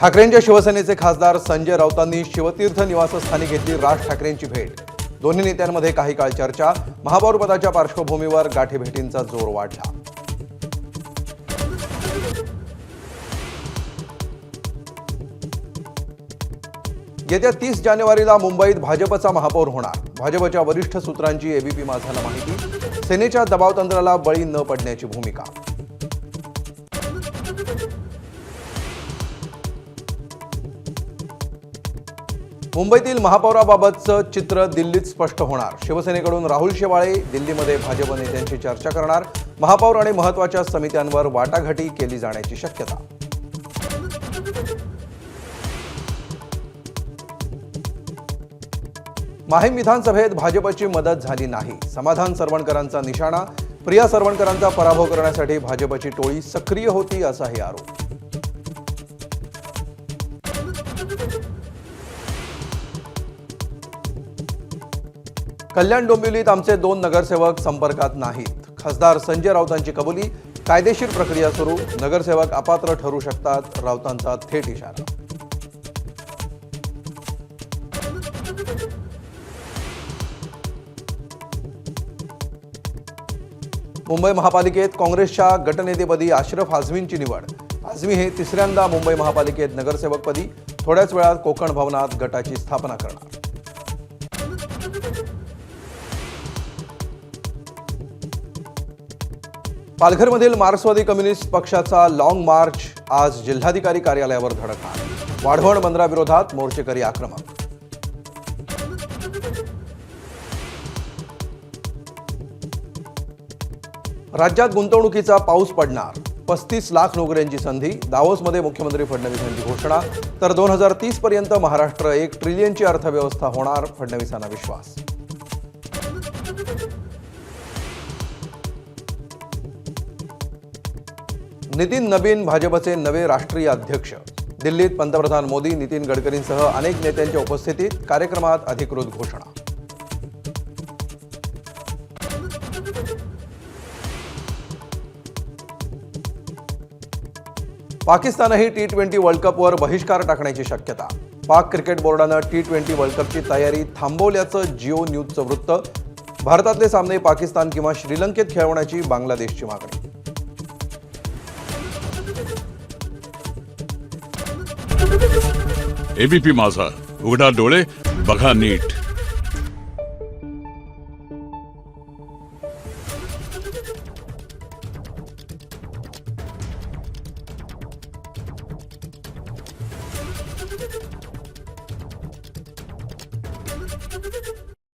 ठाकरेंच्या शिवसेनेचे खासदार संजय राऊतांनी शिवतीर्थ निवासस्थानी घेतली राज ठाकरेंची भेट। दोन्ही नेत्यांमध्ये काही काळ चर्चा। महापौरपदाच्या पार्श्वभूमीवर गाठीभेटींचा जोर वाढला। येत्या 30 जानेवारीला मुंबईत भाजपचा महापौर होणार। भाजपच्या वरिष्ठ सूत्रांची एबीपी माझाला माहिती। सेनेच्या दबावतंत्राला बळी न पडण्याची भूमिका। मुंबईतील महापौराबाबतचं चित्र दिल्लीत स्पष्ट होणार। शिवसेनेकडून राहुल शेवाळे दिल्लीमध्ये भाजप नेत्यांशी चर्चा करणार। महापौर आणि महत्त्वाच्या समित्यांवर वाटाघाटी केली जाण्याची शक्यता। माहीम विधानसभेत भाजपची मदत झाली नाही। समाधान सरवणकरांचा निशाणा। प्रिया सरवणकरांचा पराभव करण्यासाठी भाजपची टोळी सक्रिय होती असाही आरोप। कल्याण डोंबिवलीत आमचे 2 नगरसेवक संपर्कात नाहीत। खासदार संजय राऊतांची कबुली। कायदेशीर प्रक्रिया सुरू। नगरसेवक अपात्र ठरू शकतात, राऊतांचा थेट इशारा। मुंबई महापालिकेत काँग्रेसच्या गटनेतेपदी अशरफ आझमींची निवड। आझमी हे तिसऱ्यांदा मुंबई महापालिकेत नगरसेवकपदी। थोड्याच वेळात कोकण भवनात गटाची स्थापना करणार। पालघरमधील मार्क्सवादी कम्युनिस्ट पक्षाचा लॉंग मार्च आज जिल्हाधिकारी कार्यालयावर धडकणार। वाढवण बंदराविरोधात मोर्चेकरी आक्रमक। राज्यात गुंतवणुकीचा पाऊस पडणार। 35 लाख नोकऱ्यांची संधी। दावोसमध्ये मुख्यमंत्री फडणवीसांची घोषणा। तर 2030 पर्यंत महाराष्ट्र 1 ट्रिलियनची अर्थव्यवस्था होणार, फडणवीसांना विश्वास। नितीन नबीन भाजपचे नवे राष्ट्रीय अध्यक्ष। दिल्लीत पंतप्रधान मोदी, नितीन गडकरींसह अनेक नेत्यांच्या उपस्थितीत। कार्यक्रमात अधिकृत घोषणा। पाकिस्तानही T20 वर्ल्ड कपवर बहिष्कार टाकण्याची शक्यता। पाक क्रिकेट बोर्डानं T20 वर्ल्ड कपची तयारी थांबवल्याचं जिओ न्यूजचं वृत्त। भारतातले सामने पाकिस्तान किंवा श्रीलंकेत खेळवण्याची बांगलादेशची मागणी। एबीपी माझा, उघडा डोळे बघा नीट।